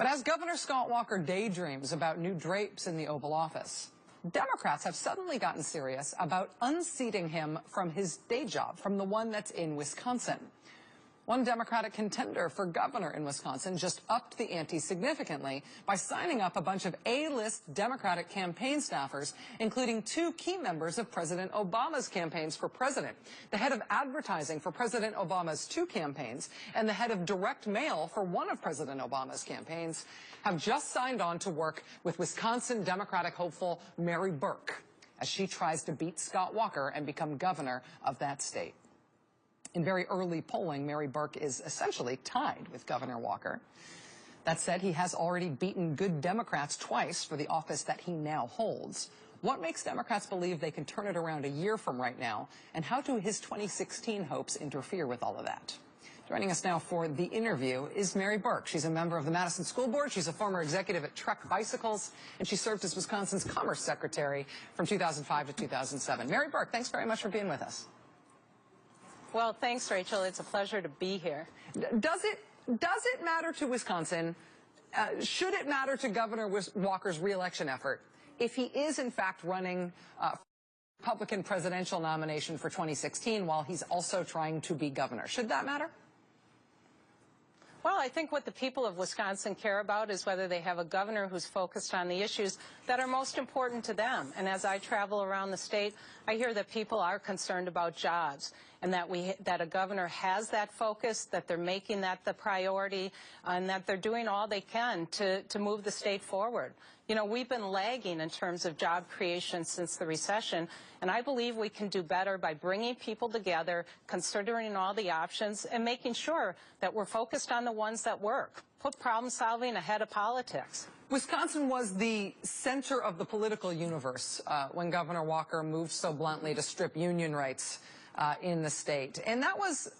But as Governor Scott Walker daydreams about new drapes in the Oval Office, Democrats have suddenly gotten serious about unseating him from his day job, from the one that's in Wisconsin. One Democratic contender for governor in Wisconsin just upped the ante significantly by signing up a bunch of A-list Democratic campaign staffers, including two key members of President Obama's campaigns for president. The head of advertising for President Obama's two campaigns and the head of direct mail for one of President Obama's campaigns have just signed on to work with Wisconsin Democratic hopeful Mary Burke as she tries to beat Scott Walker and become governor of that state. In very early polling, Mary Burke is essentially tied with Governor Walker. That said, he has already beaten good Democrats twice for the office that he now holds. What makes Democrats believe they can turn it around a year from right now, and how do his 2016 hopes interfere with all of that? Joining us now for the interview is Mary Burke. She's a member of the Madison School Board. She's a former executive at Trek Bicycles, and she served as Wisconsin's Commerce Secretary from 2005 to 2007. Mary Burke, thanks very much for being with us. Well, thanks, Rachel. It's a pleasure to be here. Does it matter to Wisconsin, should it matter to Governor Walker's reelection effort if he is, in fact, running Republican presidential nomination for 2016 while he's also trying to be governor? Should that matter? Well, I think what the people of Wisconsin care about is whether they have a governor who's focused on the issues that are most important to them. And as I travel around the state, I hear that people are concerned about jobs and that a governor has that focus, that they're making that the priority, and that they're doing all they can to move the state forward. You know, we've been lagging in terms of job creation since the recession, and I believe we can do better by bringing people together, considering all the options, and making sure that we're focused on the ones that work. Put problem solving ahead of politics. Wisconsin was the center of the political universe when Governor Walker moved so bluntly to strip union rights in the state. And that was,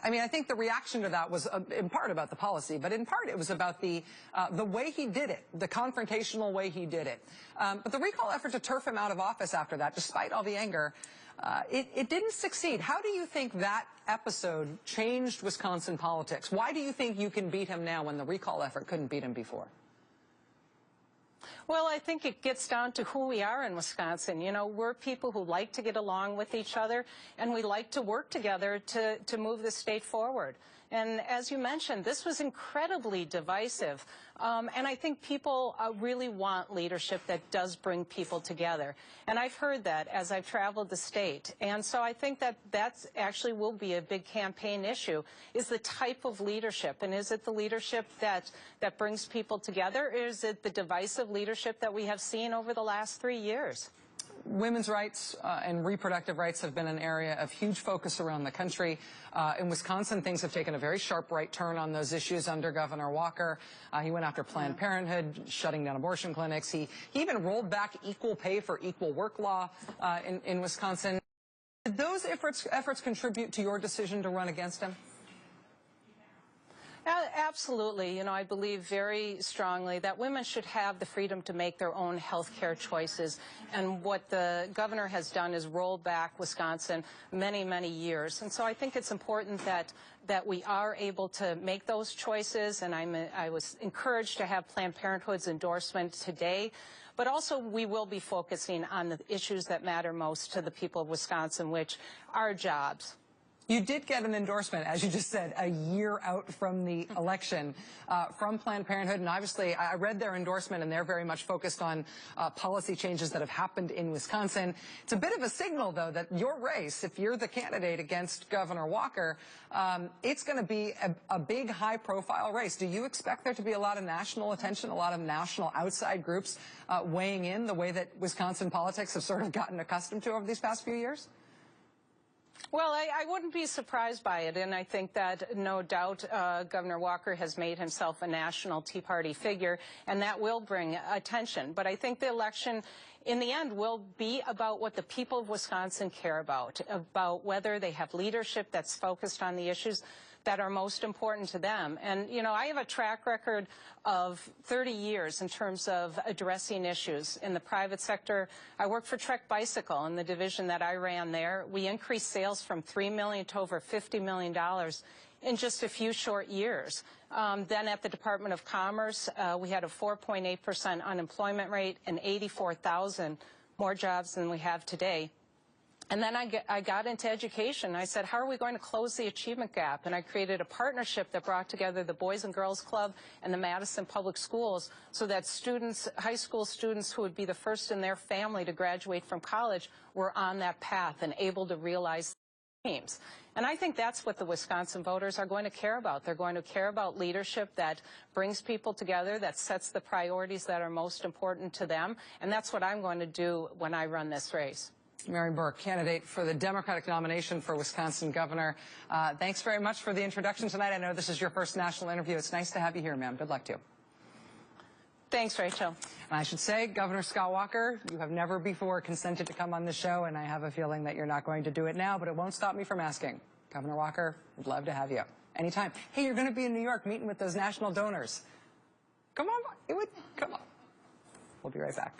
I mean, I think the reaction to that was in part about the policy, but in part it was about the way he did it, the confrontational way he did it. But the recall effort to turf him out of office after that, despite all the anger, it didn't succeed. How do you think that episode changed Wisconsin politics? Why do you think you can beat him now when the recall effort couldn't beat him before? Well, I think it gets down to who we are in Wisconsin. You know, we're people who like to get along with each other, and we like to work together to move the state forward. And as you mentioned, this was incredibly divisive. And I think people really want leadership that does bring people together. And I've heard that as I've traveled the state. And so I think that that's actually will be a big campaign issue, is the type of leadership. And is it the leadership that brings people together, or is it the divisive leadership that we have seen over the last 3 years? Women's rights and reproductive rights have been an area of huge focus around the country. In Wisconsin, things have taken a very sharp right turn on those issues under Governor Walker. He went after Planned Parenthood, shutting down abortion clinics. He even rolled back equal pay for equal work law in Wisconsin. Did those efforts contribute to your decision to run against him? Absolutely. You know, I believe very strongly that women should have the freedom to make their own health care choices. And what the governor has done is roll back Wisconsin many, many years. And so I think it's important that we are able to make those choices. And I was encouraged to have Planned Parenthood's endorsement today. But also we will be focusing on the issues that matter most to the people of Wisconsin, which are jobs. You did get an endorsement, as you just said, a year out from the election from Planned Parenthood. And obviously, I read their endorsement, and they're very much focused on policy changes that have happened in Wisconsin. It's a bit of a signal, though, that your race, if you're the candidate against Governor Walker, it's going to be a big, high-profile race. Do you expect there to be a lot of national attention, a lot of national outside groups weighing in the way that Wisconsin politics have sort of gotten accustomed to over these past few years? Well, I wouldn't be surprised by it, and I think that no doubt Governor Walker has made himself a national Tea Party figure, and that will bring attention. But I think the election, in the end, will be about what the people of Wisconsin care about whether they have leadership that's focused on the issues that are most important to them. And, you know, I have a track record of 30 years in terms of addressing issues. In the private sector, I worked for Trek Bicycle in the division that I ran there. We increased sales from $3 million to over $50 million in just a few short years. Then at the Department of Commerce, we had a 4.8% unemployment rate and 84,000 more jobs than we have today. And then I got into education. I said, how are we going to close the achievement gap? And I created a partnership that brought together the Boys and Girls Club and the Madison Public Schools so that students, high school students who would be the first in their family to graduate from college were on that path and able to realize their dreams. And I think that's what the Wisconsin voters are going to care about. They're going to care about leadership that brings people together, that sets the priorities that are most important to them. And that's what I'm going to do when I run this race. Mary Burke, candidate for the Democratic nomination for Wisconsin governor. Thanks very much for the introduction tonight. I know this is your first national interview. It's nice to have you here, ma'am. Good luck to you. Thanks, Rachel. And I should say, Governor Scott Walker, you have never before consented to come on the show, and I have a feeling that you're not going to do it now, but it won't stop me from asking. Governor Walker, we'd love to have you anytime. Hey, you're going to be in New York meeting with those national donors. Come on. Come on. We'll be right back.